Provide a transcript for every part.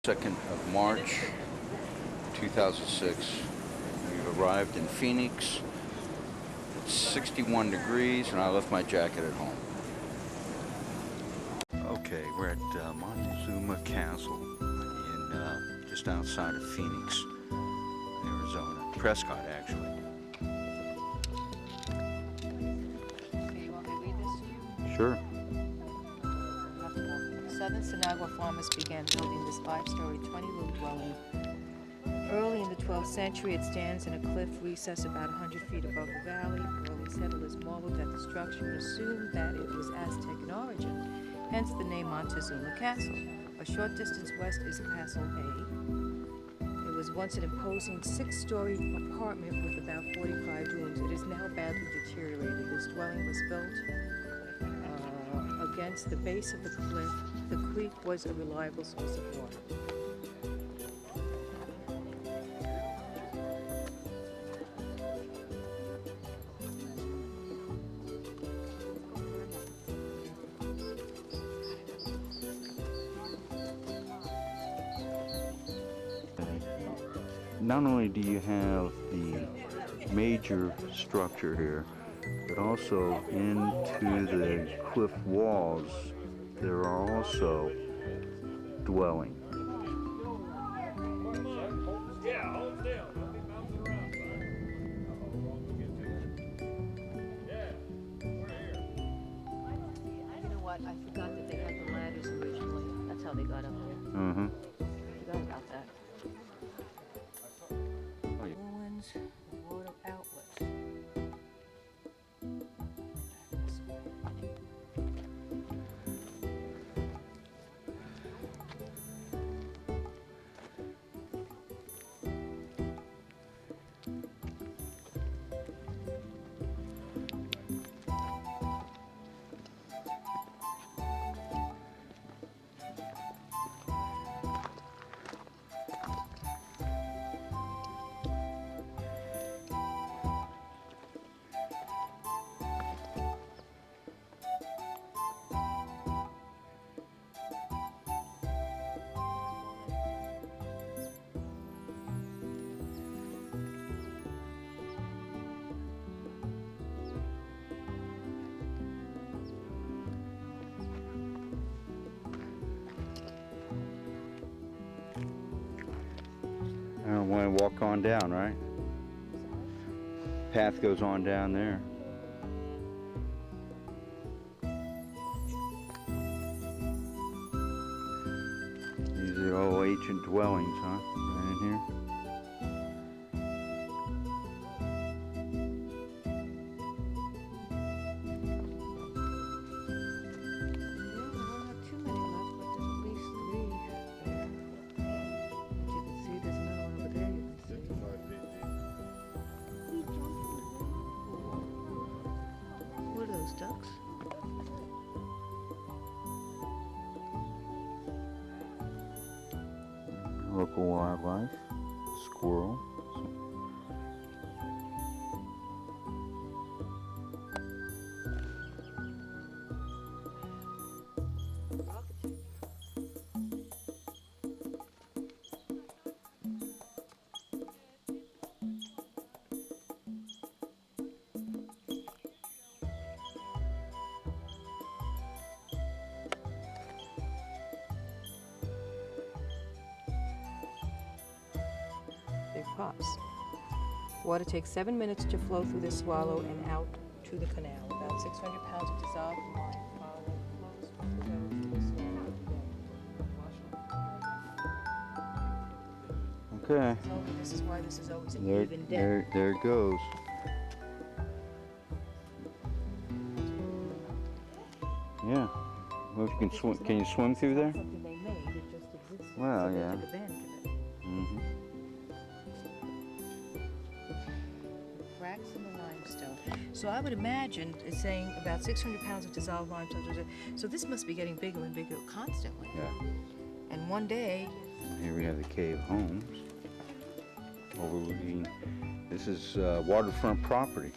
2nd of March 2006. We've arrived in Phoenix. It's 61 degrees and I left my jacket at home. Okay, we're at Montezuma Castle in just outside of Phoenix, Arizona. Prescott, actually. Okay, you want me to read this to you? Sure. Southern Sinagua farmers began building this 5-story, 20-room dwelling. Early in the 12th century, it stands in a cliff recess about 100 feet above the valley. Early settlers marveled at the structure and assumed that it was Aztec in origin, hence the name Montezuma Castle. A short distance west is Castle A. It was once an imposing 6-story apartment with about 45 rooms. It is now badly deteriorated. This dwelling was built against the base of the cliff. The creek was a reliable source of water. Not only do you have the major structure here, but also into the cliff walls there are also dwellings. You know what? I forgot that they had the ladders originally. That's how they got up there. Mm-hmm. Forgot about that. Ruins, the water outlet. I don't want to walk on down, right? Path goes on down there. These are all ancient dwellings, huh? Right in here. Ducks. Local wildlife, squirrel. They're crops. Water takes 7 minutes to flow through the swallow and out to the canal. About 600 pounds of dissolved lime flows from the well to the swallow every day. Okay. So this is why this is always an even depth. There it goes. Yeah. Well, if you can swim. Can you swim through there? Something they made. It just existed. Well, so they yeah. took advantage of it. Mm-hmm. Cracks in the limestone. So I would imagine it's saying about 600 pounds of dissolved limestone. So this must be getting bigger and bigger constantly. Yeah. And one day. Here we have the cave homes. Overlooking. This is waterfront property.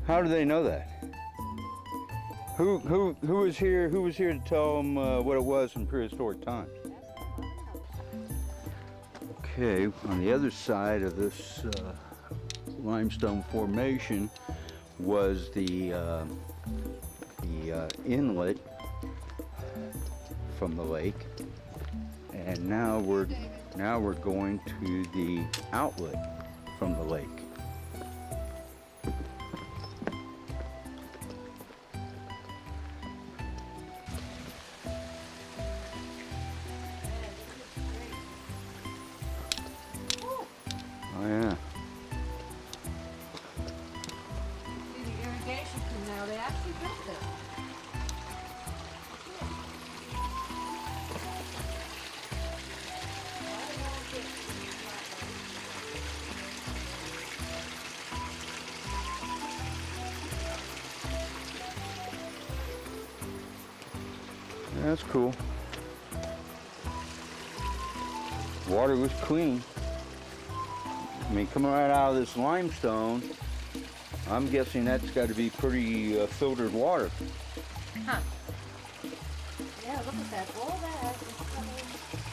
How do they know that? Who was here? Who was here to tell them what it was in prehistoric times? Okay, on the other side of this limestone formation was the inlet from the lake, and now we're going to the outlet from the lake. Oh yeah. See the irrigation canal, they actually built that. That's cool. Water was clean. I mean, coming right out of this limestone, I'm guessing that's got to be pretty filtered water. Huh. Yeah, look at that. All that is coming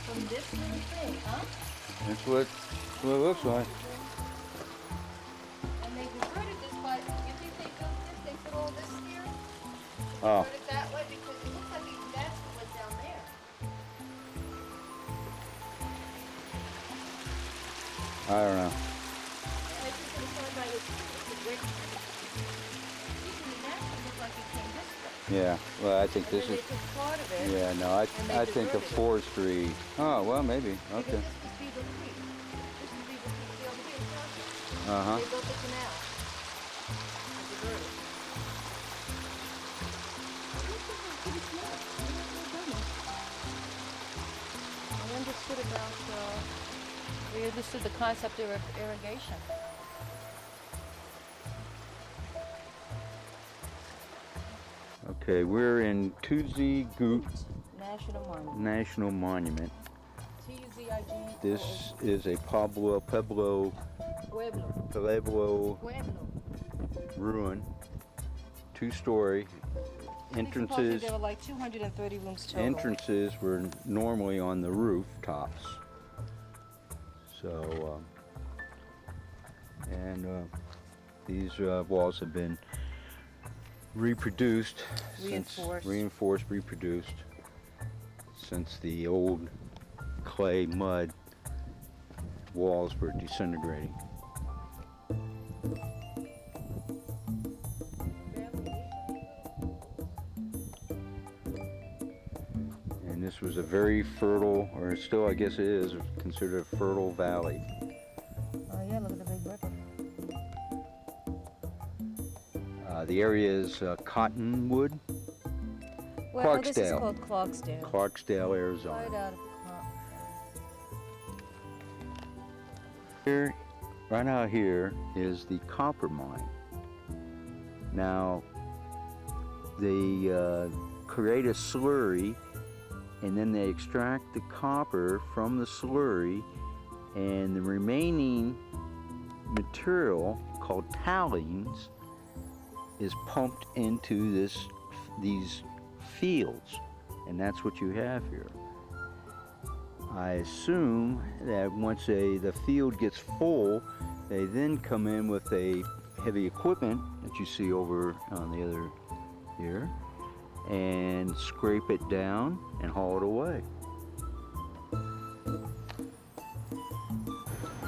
from this little thing, huh? That's what it looks like. And they diverted this by, you think they built this, they put all this here? Oh, Put it that way because it looks like even that's what went down there. I don't know. I think it was done by this brick. Even the natural looked like it came this way. Yeah, well, I think And this then is, they took part of it. yeah, no, and they I think of diverted it. forestry. Oh, well, maybe. Because Okay. this was Beaver Creek. This was Beaver Creek over here in Concord. Uh-huh. They built the canal. And diverted. We understood about, we understood the concept of irrigation. Okay, we're in Tuzi Goot National Monument. National Monument. T-U-Z-I-G. This is a Pueblo Pueblo. Pueblo ruin, two-story. Entrances There were like 230 rooms total. entrances were normally on the rooftops. So, these walls have been reproduced, reproduced since the old clay mud walls were disintegrating. And this was a very fertile, or still I guess it is, considered a fertile valley. Oh yeah, look at the big river. The area is Cottonwood, Well, this is Clarksdale. called Clarksdale. Clarksdale, Arizona. Right out of Here, right out here is the copper mine. Now, they create a slurry, and then they extract the copper from the slurry, and the remaining material called tallings is pumped into these fields, and that's what you have here. I assume that once the field gets full, they then come in with a heavy equipment that you see over on the other here and scrape it down and haul it away.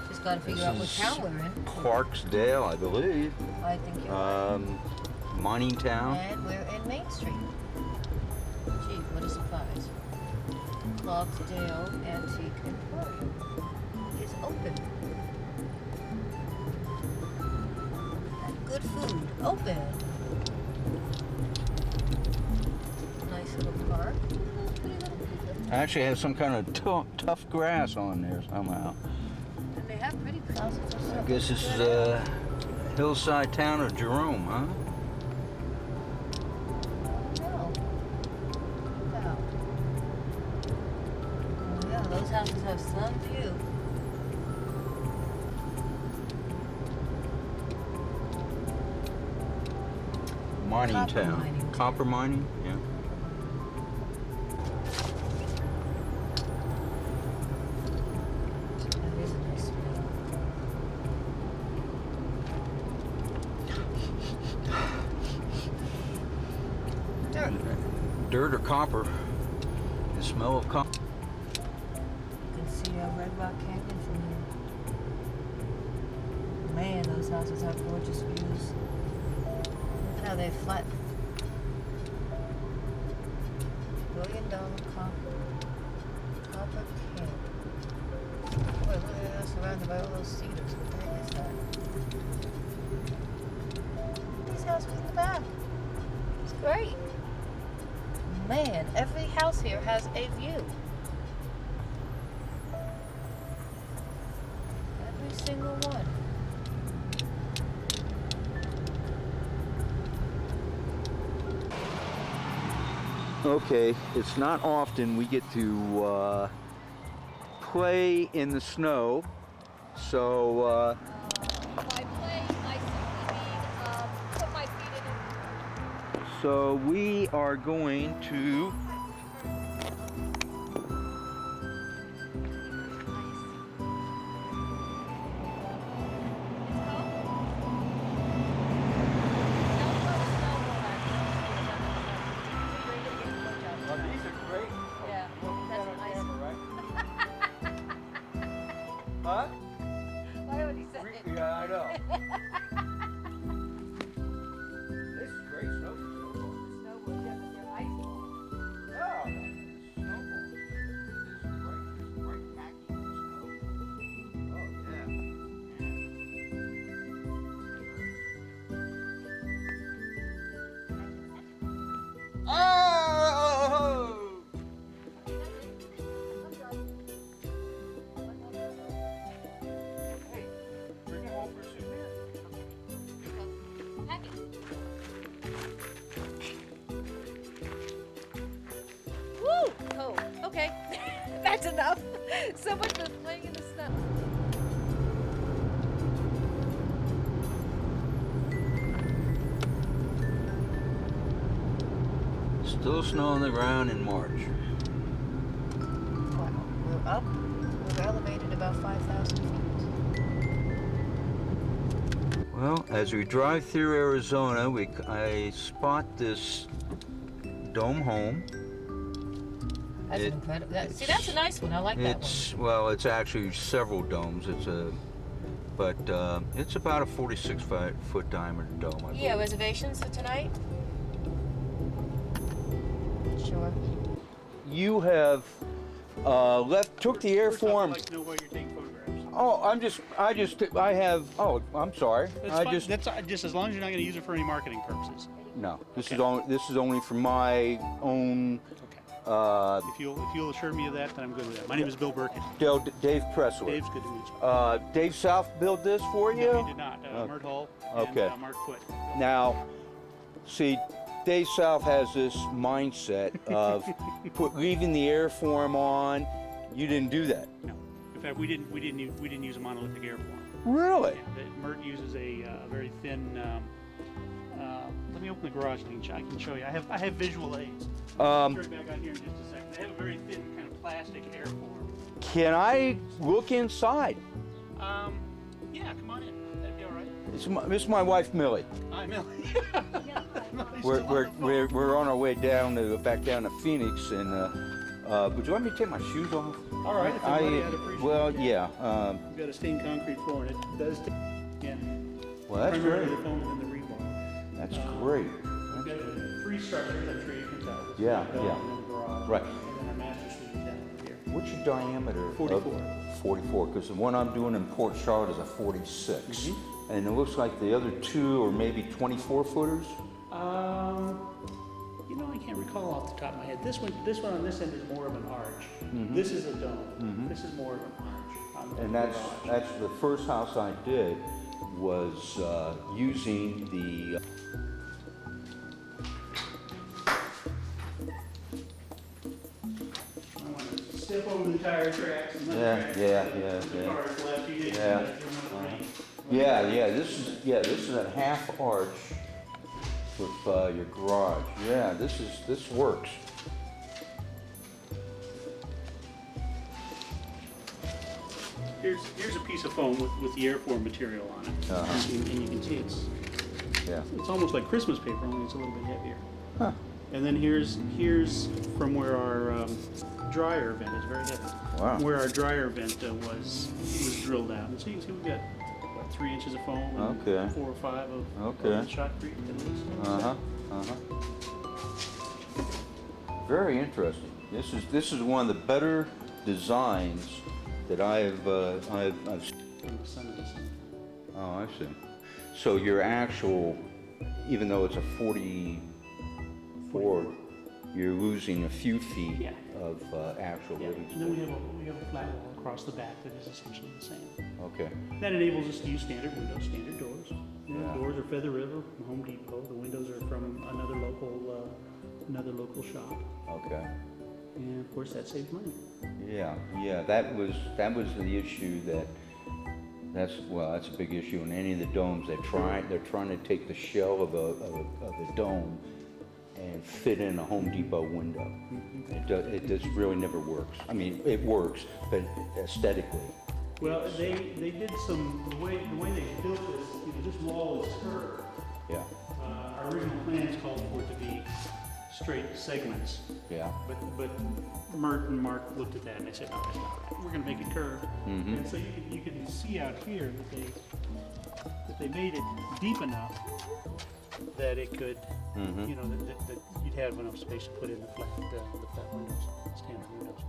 Just got to figure out what town we're in. Clarksdale, I believe. I think you're right. Mining town. And we're in Main Street. Gee, what a surprise. Clarksdale Antique Emporium is open. And good food, open. Nice little park. Pretty little people. I actually have some kind of tough grass on there somehow. And they have pretty houses. I guess this is a hillside town of Jerome, huh? Those houses have some view. mining Copper town. mining. Copper mining, yeah. That is a nice smell. Dirt. Dirt or copper. The smell of copper. You can see Red Rock Canyon from here. Man, those houses have gorgeous views. Look at how they flatten. $1 billion copper can. Boy, look at that, surrounded by all those cedars. What the heck is that? These houses in the back. It's great. Man, every house here has a view. Every single one. Okay, it's not often we get to play in the snow, so By play, I simply mean put my feet in it. so we are going to these are great. Yeah, that's nice. Huh? Why would he say it? Yeah, I know. This is great snow. Snowboard, yeah, but they're ice balls. Yeah, snowball. This is right packed in snow. Oh yeah. Oh! Hey, bring him home for a souvenir. Pack it. Woo! Oh, okay. That's enough. So much for playing in the snow. Still snow on the ground in March. Wow, we're up. We're elevated about 5,000 feet. Well, as we drive through Arizona, I spot this dome home. That's It- incredible. See, that's a nice one. I like that one. Well, it's actually several domes. It's about a 46-foot diameter dome. I Yeah, believe. reservations for tonight? Sure. You have took the airform. I'd like to know why you're taking photographs. Oh, I have. Oh, I'm sorry. That's I fine. just That's just as long as you're not going to use it for any marketing purposes. no. This Okay. is only for my own. Okay. If you'll assure me of that, then I'm good with that. My name is Bill Burkett. Dave Prescott. Dave's good to meet you. Dave South built this for you. No, he did not. Mert Hall and Okay. Mark Foote. Now, see, Dave South has this mindset of leaving the airform on. You didn't do that. No. In fact, we didn't use a monolithic airform. Really? Yeah, Mert uses a very thin. Let me open the garage and I can show you. I have visual aids. I'll turn back on here in just a second. They have a very thin kind of plastic airform. Can I look inside? Yeah, come on in. That'd be all right. This is my wife Millie. Hi, Millie. We're on our way back down to Phoenix, and would you let me take my shoes off? All right, if you're ready, I'd appreciate well, it. yeah. We've got a stained concrete floor, and it does take, again, Well, that's primarily great. the foam and then the rebar. That's great. We've got three structures, I'm sure you can tell. This is Yeah, the building yeah. and the garage, Right. And then our master suite is down over here. What's your diameter? 44. 44, because the one I'm doing in Port Charlotte is a 46. Mm-hmm. And it looks like the other two are maybe 24 footers. You know, I can't recall off the top of my head. This one on this end is more of an arch. This is a dome. This is more of an arch. on the And garage. that's the first house I did was using the. I want to step over the tire tracks and let the cars left. You didn't Yeah. Yeah, this is a half arch. with your garage. Yeah, this works. Here's a piece of foam with the airform material on it, and you can see it's almost like Christmas paper, only it's a little bit heavier. Huh. And then here's from where our dryer vent is very heavy. Wow. Where our dryer vent was drilled out, and so you can see we've got what, 3 inches of foam and Okay. 4 or 5 of Okay. shotcrete at least. Very interesting. This is one of the better designs that I've From the sun to the sun. Oh, I see. So your actual, even though it's a 44, you're losing a few feet Yeah. of actual Yeah. living And then space. we have a flat wall across the back that is essentially the same. Okay. That enables us to use standard windows, standard doors. You know, Yeah. the doors are Feather River from Home Depot. The windows are from another local shop. Okay. And of course, that saves money. Yeah. That was the issue that's a big issue in any of the domes. They're trying to take the shell of a dome and fit in a Home Depot window. It just really never works. I mean, it works, but aesthetically. Well, they did the way they built this, this wall is curved. Yeah. Our original plans called for it to be straight segments. Yeah. But Mert and Mark looked at that and they said, no, that's not right. We're going to make it curved. Mm-hmm. And so you can see out here that they made it deep enough that it could, Mm-hmm. that you'd have enough space to put in the flat windows, standard windows.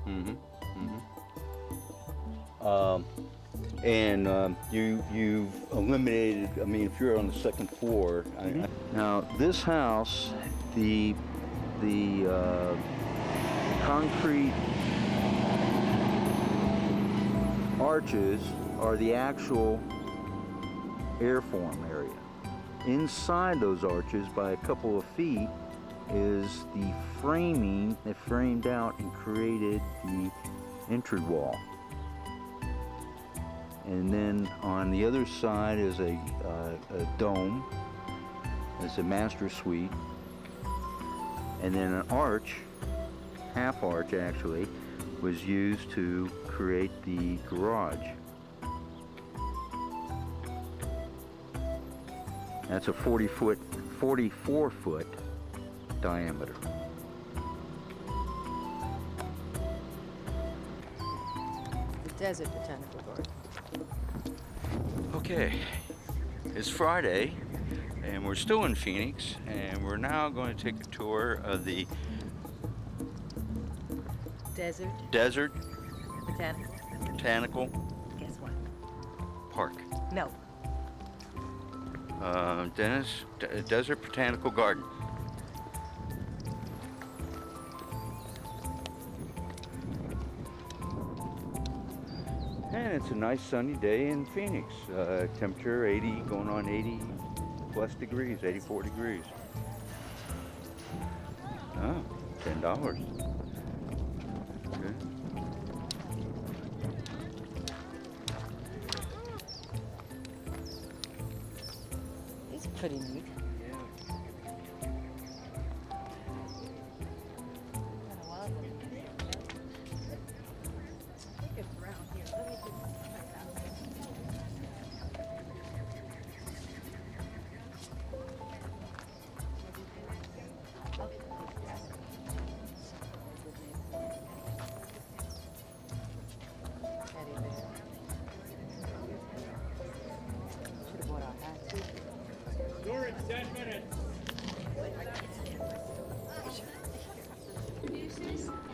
And you've eliminated. I mean, if you're on the second floor. Now this house, the concrete arches are the actual airform area. Inside those arches, by a couple of feet, is the framing that framed out and created the entry wall. And then on the other side is a dome. It's a master suite. And then an arch, half arch actually, was used to create the garage. That's a 44 foot diameter. The Desert Botanical Garden. Okay, it's Friday, and we're still in Phoenix, and we're now going to take a tour of the Desert Botanical Guess what? Park. No. Desert Botanical Garden. And it's a nice sunny day in Phoenix. Temperature 80, going on 80 plus degrees, 84 degrees. Oh, $10. Okay. It's pretty neat.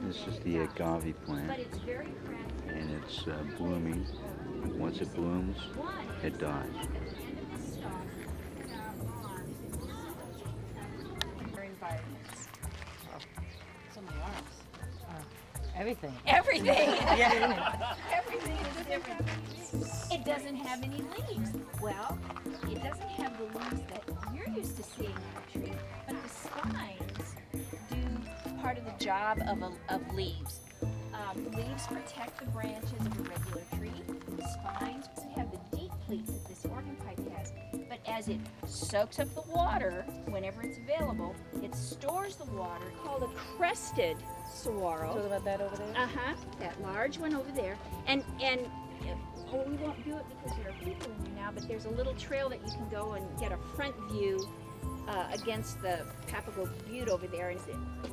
This is the agave plant, and it's blooming. Once it blooms, it dies. So many arms. Everything. Everything. Yeah. Everything is different. It doesn't have any leaves. Well, it doesn't have the leaves that you're used to seeing on a tree, but the spines do part of the job of leaves. Leaves protect the branches of a regular tree. The spines have the deep pleats that this organ pipe has. But as it soaks up the water whenever it's available, it stores the water, called a crested saguaro. Talking about that over there? That large one over there. And we won't do it because there are people in there now, but there's a little trail that you can go and get a front view against the Papago Butte over there. And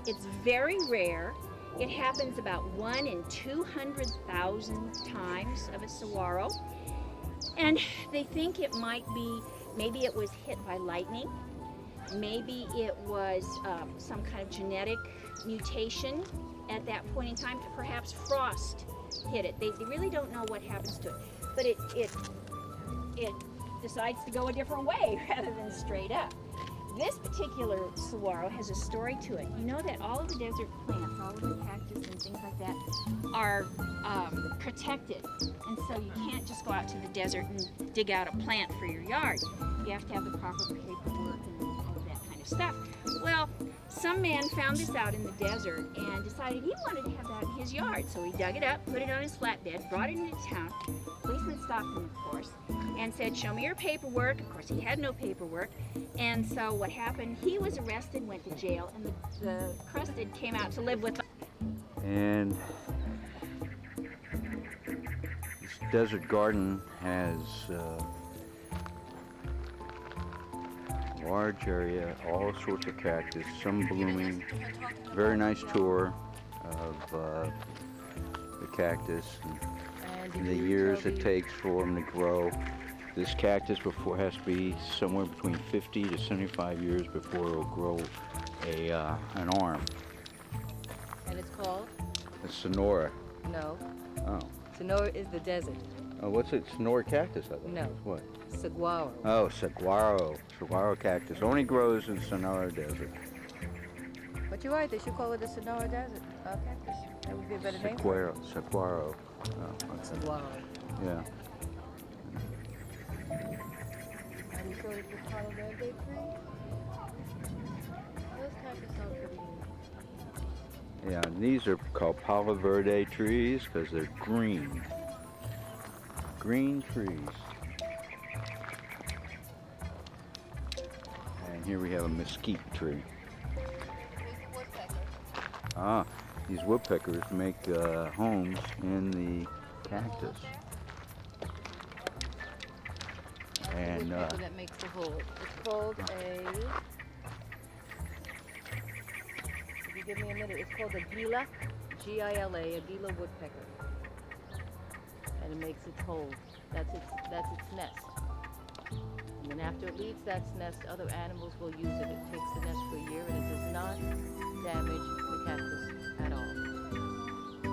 it's very rare. It happens about 1 in 200,000 times of a saguaro. And they think it might be, maybe it was hit by lightning. Maybe it was some kind of genetic mutation at that point in time. Perhaps frost hit it. They really don't know what happens to it. But it decides to go a different way rather than straight up. This particular saguaro has a story to it. You know that all of the desert plants, all of the cactus and things like that, are protected. And so you can't just go out to the desert and dig out a plant for your yard. You have to have the proper paperwork and all of that kind of stuff. Well, some man found this out in the desert and decided he wanted to have that in his yard. So he dug it up, put it on his flatbed, brought it into town. Policeman stopped him, of course, and said, "Show me your paperwork." Of course, he had no paperwork. And so what happened, he was arrested, went to jail, and the Crested came out to live with them. And this desert garden has a large area, all sorts of cactus, some blooming. Very nice tour of the cactus and the years it takes for them to grow. This cactus has to be somewhere between 50 to 75 years before it'll grow an arm. And it's called? A Sonora. No. Oh. Sonora is the desert. Oh, what's it? Sonora cactus, I thought. No. What? Saguaro. Oh, saguaro. Saguaro cactus. Only grows in Sonora Desert. But you're right, they should call it the Sonora Desert cactus. That would be a better name. Saguaro. Saguaro. Oh, okay. Saguaro. Yeah. Are you sure it's the Palo Verde tree? Those cactus sound pretty neat. Yeah, and these are called Palo Verde trees because they're green. Green trees. And here we have a mesquite tree. Ah, these woodpeckers make homes in the cactus. And Woodpecker that makes the hole. It's called a. If you give me a minute, it's called a gila, G-I-L-A, a gila woodpecker, and it makes its hole. That's its nest. And then after it leaves that nest, other animals will use it. It takes the nest for a year, and it does not damage the cactus at all. The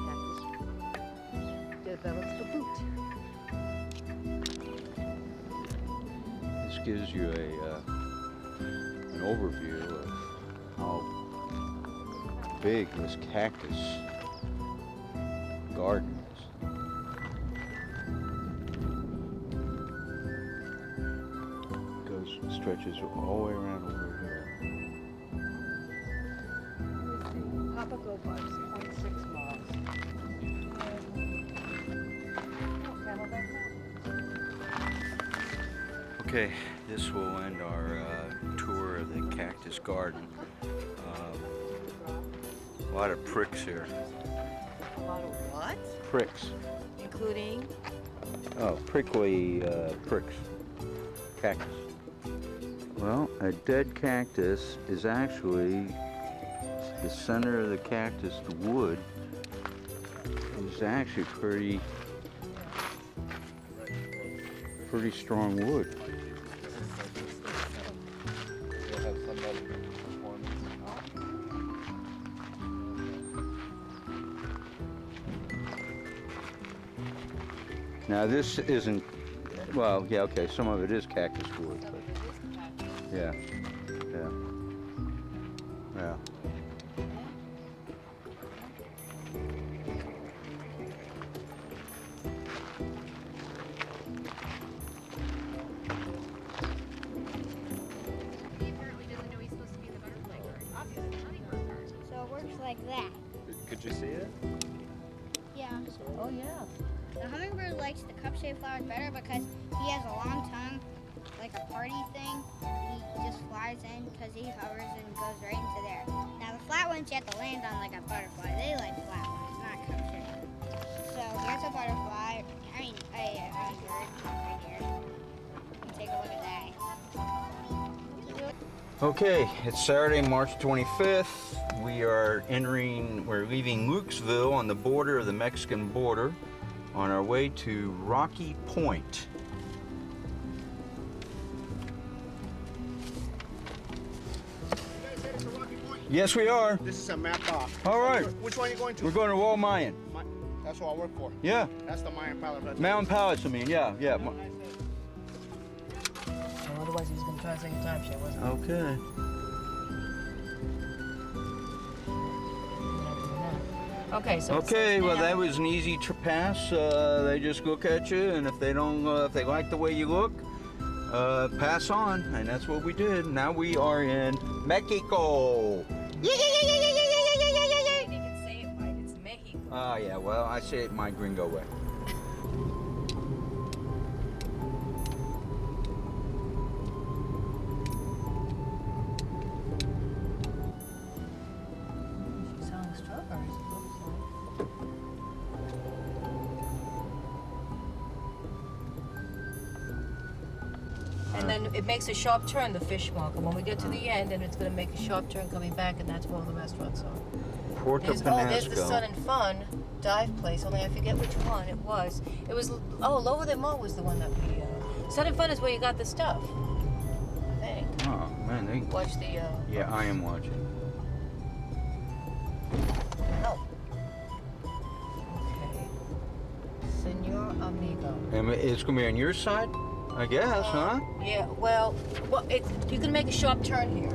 cactus develops the fruit. this gives you an overview of how big this cactus garden is. Stretches all the way around over here. Papago Park, 6.6 miles. Okay, this will end our tour of the cactus garden. A lot of pricks here. A lot of what? Pricks. Including? Oh, prickly pricks. Cactus. Well, a dead cactus is actually the center of the cactus. The wood is actually pretty strong wood. Now this isn't, well, yeah, okay, some of it is cactus wood, but yeah. So it works like that. Could you see it? Yeah. Oh, yeah. The hummingbird likes the cup-shaped flowers better because he has a long tongue like a party thing. He just flies in because he hovers and goes right into there. Now the flat ones you have to land on like a butterfly. They like flat ones, not comfy. So here's a butterfly. I mean, a bird right here. Take a look at that. Okay, it's Saturday, March 25th. We're leaving Lukesville on the border of the Mexican border on our way to Rocky Point. Yes, we are. This is a mapped off. All right. Which one are you going to? We're going to Wall Mayan. That's what I work for. Yeah. That's the Mayan Palace. Right Mountain Palace, I mean, yeah. Well, otherwise he was going to try to take a timeshare, wasn't he? Okay. Okay, so Okay, well that was an easy pass. They just look at you, and if they don't, if they like the way you look, pass on, and that's what we did. Now we are in Mexico. You didn't even say it right. It's Mexico. Oh yeah, well I say it my gringo way. She's selling strawberries. It looks like. And then it makes a sharp turn, the fish market. When we get to the end, and it's going to make a sharp turn coming back, and that's where all the restaurants are. Puerto There's the Sun Penasco. and Fun dive place, only I forget which one it was. It was, Lower Than Mo was the one that we, Sun and Fun is where you got the stuff, I think. Oh man, they. Watch the, Yeah, I am watching. Oh. Okay. Senor Amigo. And it's gonna be on your side, I guess, huh? Yeah, well, you can make a sharp turn here.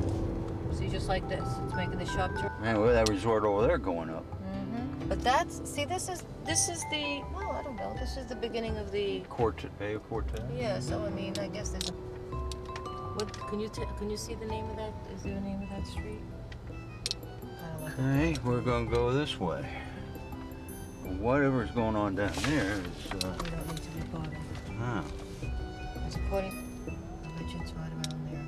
See, just like this. It's making the sharp turn. Man, well, that resort over there going up. But this is the, well, I don't know. This is the beginning of the, Bay of Cortez. yeah, so I mean, I guess there's a, what, can you see the name of that? Is there a name of that street? I don't know. Okay, we're gonna go this way. Whatever's going on down there is, We don't need to be part of it. ah. It's according, I bet you it's right around there.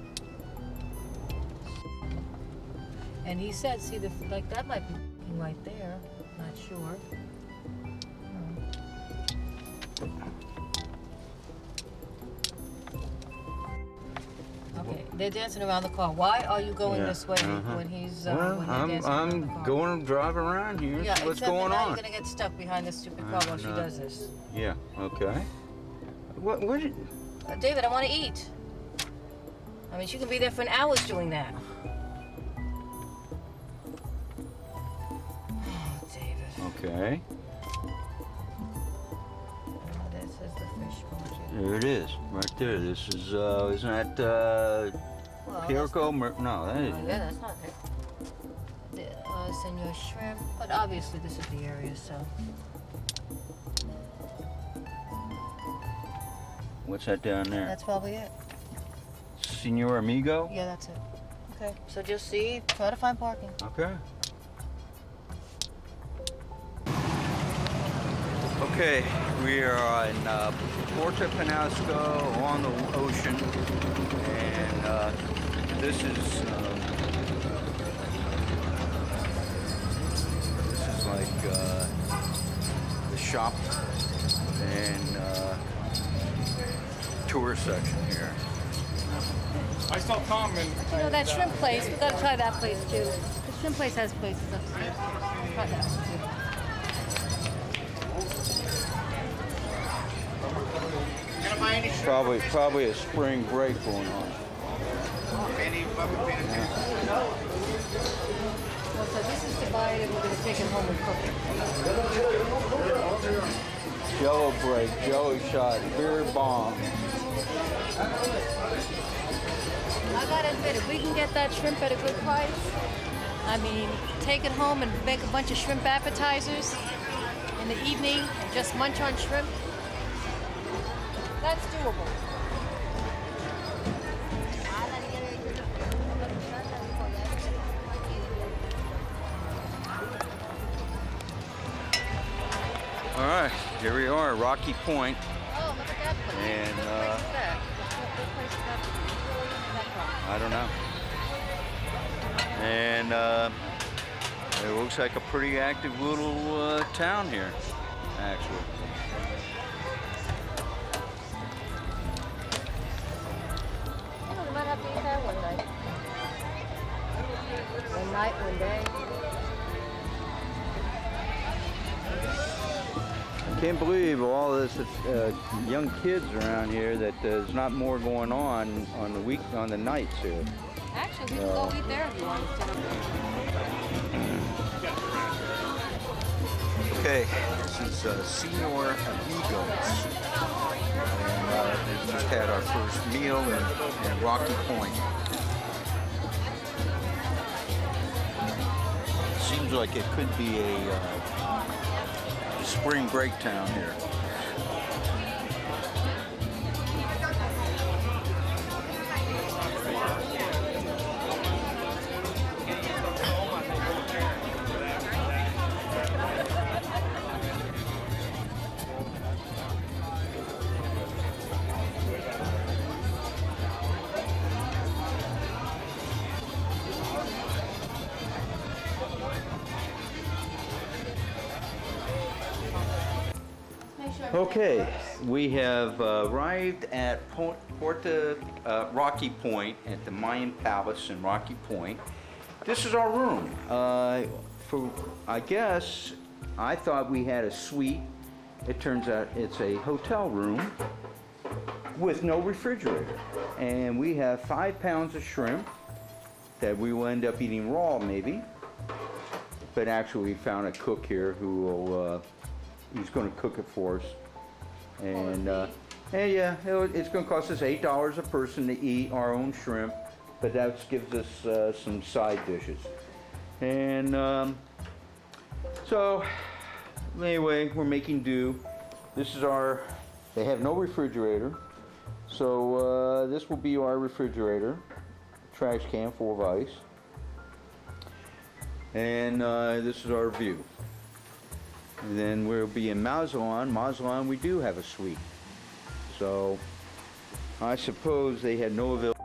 And he said, see, like that might be right there. Not sure. Okay, they're dancing around the car. Why are you going Yeah, this way when he's Well, when they're dancing around the I'm car? going to drive around here. Yeah, See what's except that going now on? you're gonna get stuck behind this stupid car while she no. does this. Yeah. Okay. What did? David, I want to eat. I mean, she can be there for an hour doing that. Oh, David. Okay. Oh, this is the fish market. There it is, right there. This is isn't that Well, Pirco? No, that Oh, isn't. yeah, that's not it. The Senor Shrimp, but obviously this is the area, so. What's that down there? That's probably it. Senor Amigo? Yeah, that's it. Okay, so just see, try to find parking. Okay. Okay, we are in Puerto Penasco on the ocean, and this is like the shop and tour section here. I saw Tom and. You know, that shrimp place, we gotta try that place too. The shrimp place has places upstairs. Try that one too. Probably a spring break going on. Well, so this is to buy it and we're gonna take it home and cook it. Jello break, jello shot, beer bomb. I gotta admit, if we can get that shrimp at a good price, I mean, take it home and make a bunch of shrimp appetizers in the evening and just munch on shrimp, that's doable. All right, here we are, Rocky Point, Oh, look at that place. and What place is that? I don't know. And it looks like a pretty active little town here, actually. Oh, we might have to eat that one night. One night, one day. I can't believe all this young kids around here that there's not more going on the nights here. Actually, we can go eat there if you want instead of. Okay, this is Senor Amigos. And we just had our first meal in Rocky Point. Seems like it could be a spring break town here. Okay, we have arrived at Rocky Point at the Mayan Palace in Rocky Point. This is our room. I guess I thought we had a suite. It turns out it's a hotel room with no refrigerator. And we have 5 pounds of shrimp that we will end up eating raw maybe. But actually we found a cook here who will, he's going to cook it for us. And yeah, it's going to cost us $8 a person to eat our own shrimp, but that gives us some side dishes. And so anyway, we're making do. This is they have no refrigerator, so this will be our refrigerator, trash can full of ice. And this is our view. And then we'll be in Mazatlan. Mazatlan, we do have a suite. So I suppose they had no availability.